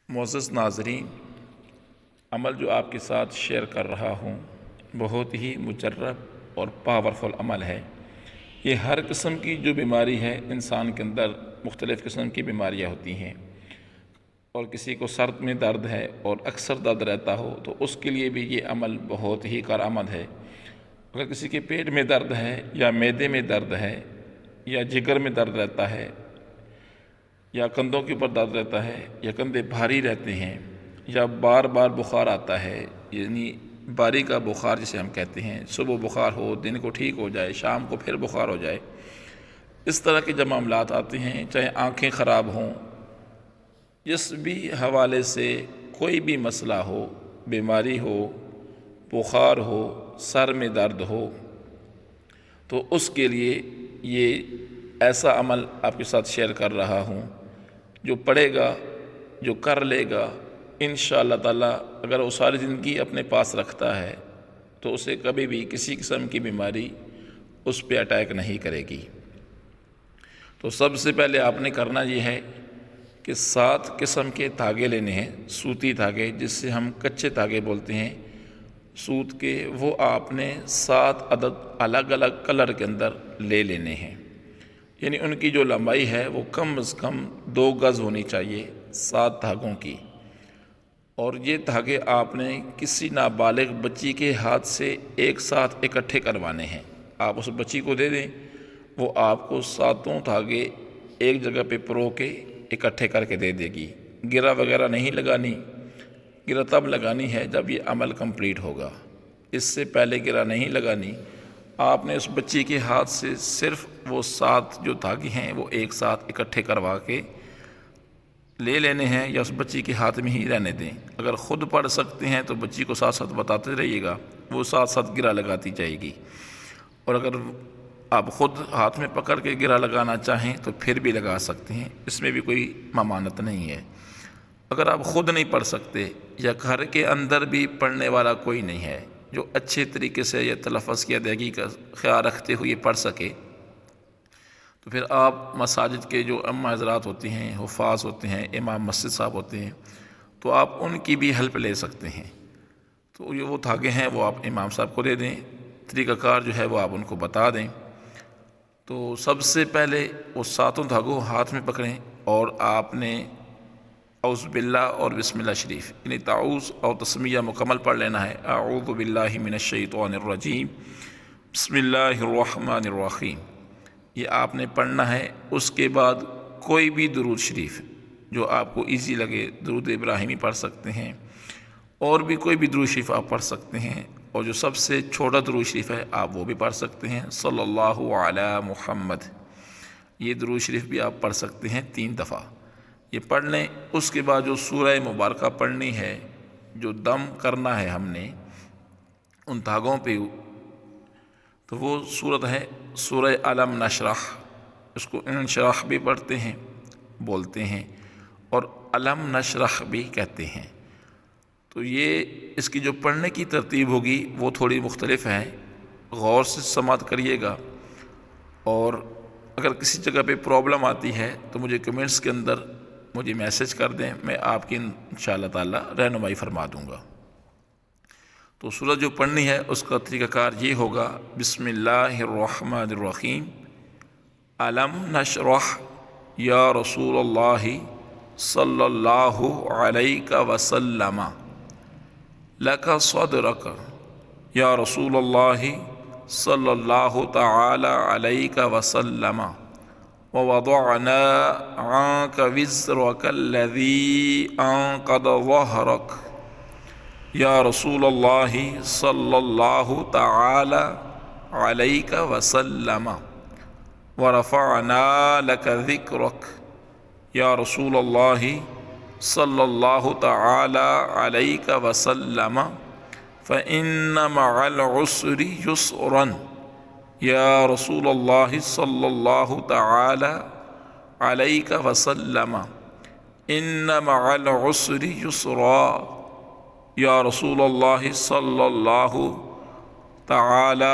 معزز ناظرین، عمل جو آپ کے ساتھ شیئر کر رہا ہوں بہت ہی مجرب اور پاورفل عمل ہے۔ یہ ہر قسم کی جو بیماری ہے، انسان کے اندر مختلف قسم کی بیماریاں ہوتی ہیں، اور کسی کو سر میں درد ہے اور اکثر درد رہتا ہو تو اس کے لیے بھی یہ عمل بہت ہی کارآمد ہے۔ اگر کسی کے پیٹ میں درد ہے یا معدے میں درد ہے یا جگر میں درد رہتا ہے یا کندھوں کے اوپر درد رہتا ہے یا کندھے بھاری رہتے ہیں یا بار بار بخار آتا ہے، یعنی باری کا بخار جسے ہم کہتے ہیں، صبح بخار ہو، دن کو ٹھیک ہو جائے، شام کو پھر بخار ہو جائے، اس طرح کے جب معاملات آتے ہیں، چاہے آنکھیں خراب ہوں، جس بھی حوالے سے کوئی بھی مسئلہ ہو، بیماری ہو، بخار ہو، سر میں درد ہو، تو اس کے لیے یہ ایسا عمل آپ کے ساتھ شیئر کر رہا ہوں۔ جو پڑھے گا، جو کر لے گا، انشاءاللہ تعالیٰ اگر وہ ساری زندگی اپنے پاس رکھتا ہے تو اسے کبھی بھی کسی قسم کی بیماری اس پہ اٹیک نہیں کرے گی۔ تو سب سے پہلے آپ نے کرنا یہ ہے کہ 7 قسم کے دھاگے لینے ہیں، سوتی دھاگے جس سے ہم کچے دھاگے بولتے ہیں، سوت کے، وہ آپ نے 7 عدد الگ الگ کلر کے اندر لے لینے ہیں۔ یعنی ان کی جو لمبائی ہے وہ کم از کم 2 گز ہونی چاہیے 7 دھاگوں کی، اور یہ دھاگے آپ نے کسی نابالغ بچی کے ہاتھ سے ایک ساتھ اکٹھے کروانے ہیں۔ آپ اس بچی کو دے دیں، وہ آپ کو 7 دھاگے ایک جگہ پہ پرو کے اکٹھے کر کے دے دے گی۔ گرہ وغیرہ نہیں لگانی، گرہ تب لگانی ہے جب یہ عمل کمپلیٹ ہوگا، اس سے پہلے گرہ نہیں لگانی۔ آپ نے اس بچی کے ہاتھ سے صرف وہ 7 جو دھاگے ہیں وہ ایک ساتھ اکٹھے کروا کے لے لینے ہیں، یا اس بچی کے ہاتھ میں ہی رہنے دیں۔ اگر خود پڑھ سکتے ہیں تو بچی کو ساتھ ساتھ بتاتے رہیے گا، وہ ساتھ ساتھ گرہ لگاتی جائے گی، اور اگر آپ خود ہاتھ میں پکڑ کے گرہ لگانا چاہیں تو پھر بھی لگا سکتے ہیں، اس میں بھی کوئی ممانعت نہیں ہے۔ اگر آپ خود نہیں پڑھ سکتے یا گھر کے اندر بھی پڑھنے والا کوئی نہیں ہے جو اچھے طریقے سے یہ تلفظ کی ادائیگی کا خیال رکھتے ہوئے پڑھ سکے، تو پھر آپ مساجد کے جو اماں حضرات ہوتے ہیں، حفاظ ہوتے ہیں، امام مسجد صاحب ہوتے ہیں، تو آپ ان کی بھی ہیلپ لے سکتے ہیں۔ تو یہ وہ دھاگے ہیں وہ آپ امام صاحب کو دے دیں، طریقہ کار جو ہے وہ آپ ان کو بتا دیں۔ تو سب سے پہلے وہ 7 دھاگوں ہاتھ میں پکڑیں، اور آپ نے اعوذ باللہ اور بسم اللہ شریف، یعنی تعوذ اور تسمیہ مکمل پڑھ لینا ہے۔ اعوذ باللہ من الشیطان الرجیم، بسم اللہ الرحمن الرحیم، یہ آپ نے پڑھنا ہے۔ اس کے بعد کوئی بھی درود شریف جو آپ کو ایزی لگے، درود ابراہیمی پڑھ سکتے ہیں، اور بھی کوئی بھی درود شریف آپ پڑھ سکتے ہیں، اور جو سب سے چھوٹا درود شریف ہے آپ وہ بھی پڑھ سکتے ہیں، صلی اللہ علی محمد، یہ درود شریف بھی آپ پڑھ سکتے ہیں 3 دفعہ، یہ پڑھ لیں۔ اس کے بعد جو سورہ مبارکہ پڑھنی ہے، جو دم کرنا ہے ہم نے ان دھاگوں پہ، تو وہ سورت ہے سورہ علم نشرح، اس کو انشراح بھی پڑھتے ہیں، بولتے ہیں، اور علم نشرح بھی کہتے ہیں۔ تو یہ اس کی جو پڑھنے کی ترتیب ہوگی وہ تھوڑی مختلف ہے، غور سے سماعت کریے گا، اور اگر کسی جگہ پہ پرابلم آتی ہے تو مجھے کمنٹس کے اندر مجھے میسج کر دیں، میں آپ کی انشاءاللہ تعالی رہنمائی فرما دوں گا۔ تو سورت جو پڑھنی ہے اس کا طریقہ کار یہ ہوگا، بسم اللہ الرحمن الرحیم، علم نشرح یا رسول اللہ صلی اللہ علیہ وسلم، لک صدرک یا رسول اللہ صلی اللہ تعالی علیہ وسلم، ووضعنا عنک وزرک الذی انقض ظہرک یا رسول اللہ صلی اللہ تعالی علیہ وسلم، ورفعنا لک ذکرک یا رسول اللہ صلی اللہ تعالی علیہ وسلم، فإن مع العسر یسرا یا رسول اللہ صلی اللہ تعالی علیہ وسلم، ان مع العسر یسرا یا رسول اللہ صلی اللہ تعالی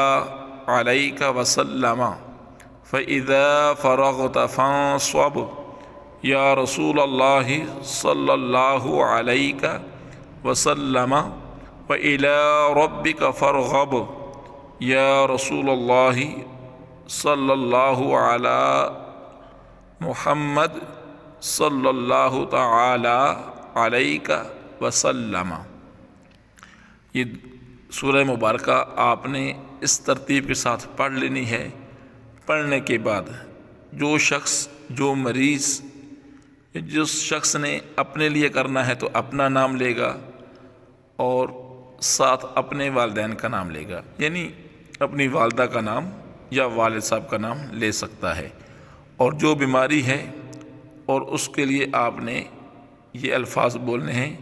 علیہ وسلم، فإذا فرغت فانصب یا رسول اللہ صلی اللہ علیہ وسلم وإلی ربک فارغب، یا رسول اللہ صلی اللہ علی محمد صلی اللہ تعالی علیہ وسلم۔ یہ سورہ مبارکہ آپ نے اس ترتیب کے ساتھ پڑھ لینی ہے۔ پڑھنے کے بعد جو شخص، جو مریض، جس شخص نے اپنے لیے کرنا ہے تو اپنا نام لے گا اور ساتھ اپنے والدین کا نام لے گا، یعنی اپنی والدہ کا نام یا والد صاحب کا نام لے سکتا ہے۔ اور جو بیماری ہے اور اس کے لیے آپ نے یہ الفاظ بولنے ہیں،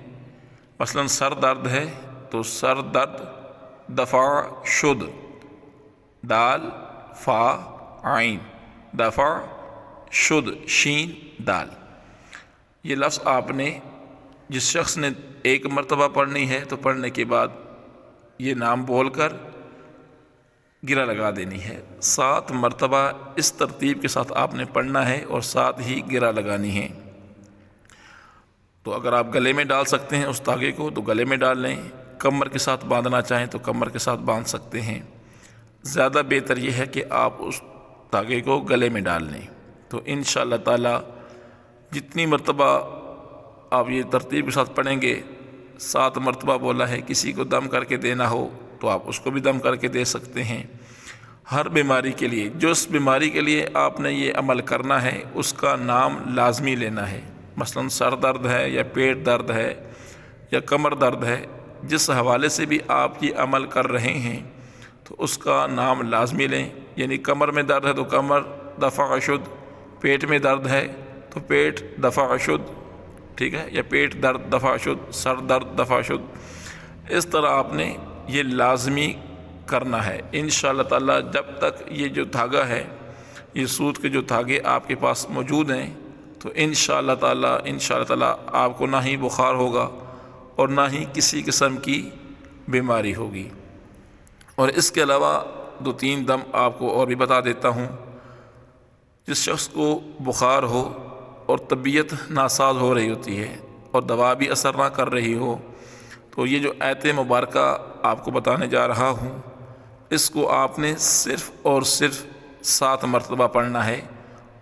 مثلا سر درد ہے تو سر درد دفع شد، دال فا عین، دفع شد شین دال۔ یہ لفظ آپ نے جس شخص نے ایک مرتبہ پڑھنی ہے تو پڑھنے کے بعد یہ نام بول کر گرہ لگا دینی ہے۔ 7 مرتبہ اس ترتیب کے ساتھ آپ نے پڑھنا ہے اور ساتھ ہی گرہ لگانی ہے۔ تو اگر آپ گلے میں ڈال سکتے ہیں اس دھاگے کو تو گلے میں ڈال لیں، کمر کے ساتھ باندھنا چاہیں تو کمر کے ساتھ باندھ سکتے ہیں۔ زیادہ بہتر یہ ہے کہ آپ اس دھاگے کو گلے میں ڈال لیں۔ تو انشاءاللہ تعالی جتنی مرتبہ آپ یہ ترتیب کے ساتھ پڑھیں گے، 7 مرتبہ بولا ہے، کسی کو دم کر کے دینا ہو تو آپ اس کو بھی دم کر کے دے سکتے ہیں۔ ہر بیماری کے لیے، جس بیماری کے لیے آپ نے یہ عمل کرنا ہے اس کا نام لازمی لینا ہے۔ مثلا سر درد ہے یا پیٹ درد ہے یا کمر درد ہے، جس حوالے سے بھی آپ یہ عمل کر رہے ہیں تو اس کا نام لازمی لیں۔ یعنی کمر میں درد ہے تو کمر دفع شد، پیٹ میں درد ہے تو پیٹ دفع شد، ٹھیک ہے، یا پیٹ درد دفع شد، سر درد دفع شد۔ اس طرح آپ نے یہ لازمی کرنا ہے انشاءاللہ تعالی۔ جب تک یہ جو دھاگا ہے، یہ سوت کے جو دھاگے آپ کے پاس موجود ہیں تو انشاءاللہ تعالی آپ کو نہ ہی بخار ہوگا اور نہ ہی کسی قسم کی بیماری ہوگی۔ اور اس کے علاوہ 2-3 دم آپ کو اور بھی بتا دیتا ہوں۔ جس شخص کو بخار ہو اور طبیعت ناساز ہو رہی ہوتی ہے اور دوا بھی اثر نہ کر رہی ہو تو یہ جو آیت مبارکہ آپ کو بتانے جا رہا ہوں، اس کو آپ نے صرف اور صرف 7 مرتبہ پڑھنا ہے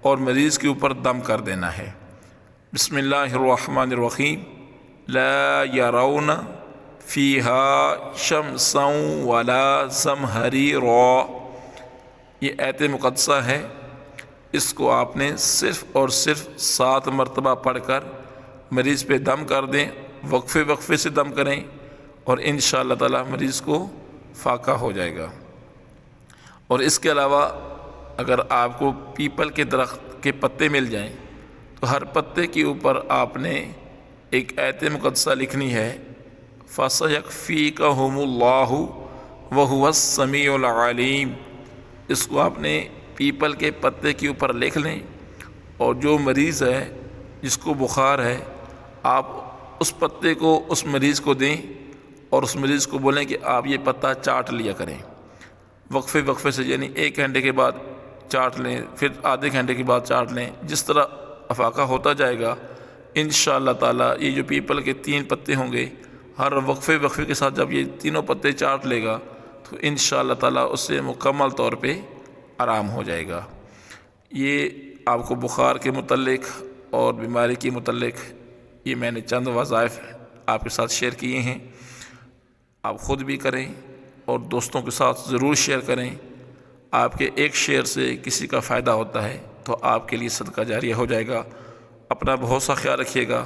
اور مریض کے اوپر دم کر دینا ہے۔ بسم اللہ الرحمن الرحیم، لا یرون فیہا شمسا ولا زمہریرا۔ یہ آیت مقدسہ ہے، اس کو آپ نے صرف اور صرف 7 مرتبہ پڑھ کر مریض پہ دم کر دیں، وقفے سے دم کریں اور انشاءاللہ تعالی مریض کو فاقہ ہو جائے گا۔ اور اس کے علاوہ اگر آپ کو پیپل کے درخت کے پتے مل جائیں تو ہر پتے کے اوپر آپ نے ایک آیت مقدسہ لکھنی ہے، فَسَيَكْفِيكَهُمُ اللَّهُ وَهُوَ السَّمِيعُ الْعَلِيمُ۔ اس کو آپ نے پیپل کے پتے کے اوپر لکھ لیں اور جو مریض ہے، جس کو بخار ہے، آپ اس پتے کو اس مریض کو دیں اور اس مریض کو بولیں کہ آپ یہ پتا چاٹ لیا کریں وقفے سے، یعنی 1 گھنٹے کے بعد چاٹ لیں، پھر آدھے گھنٹے کے بعد چاٹ لیں۔ جس طرح افاقہ ہوتا جائے گا انشاءاللہ تعالی یہ جو پیپل کے 3 پتے ہوں گے، ہر وقفے کے ساتھ جب یہ تینوں پتے چاٹ لے گا تو انشاءاللہ تعالی اس سے مکمل طور پہ آرام ہو جائے گا۔ یہ آپ کو بخار کے متعلق اور بیماری کے متعلق یہ میں نے چند وظائف آپ کے ساتھ شیئر کیے ہیں۔ آپ خود بھی کریں اور دوستوں کے ساتھ ضرور شیئر کریں۔ آپ کے ایک شیئر سے کسی کا فائدہ ہوتا ہے تو آپ کے لیے صدقہ جاریہ ہو جائے گا۔ اپنا بہت سا خیال رکھیے گا۔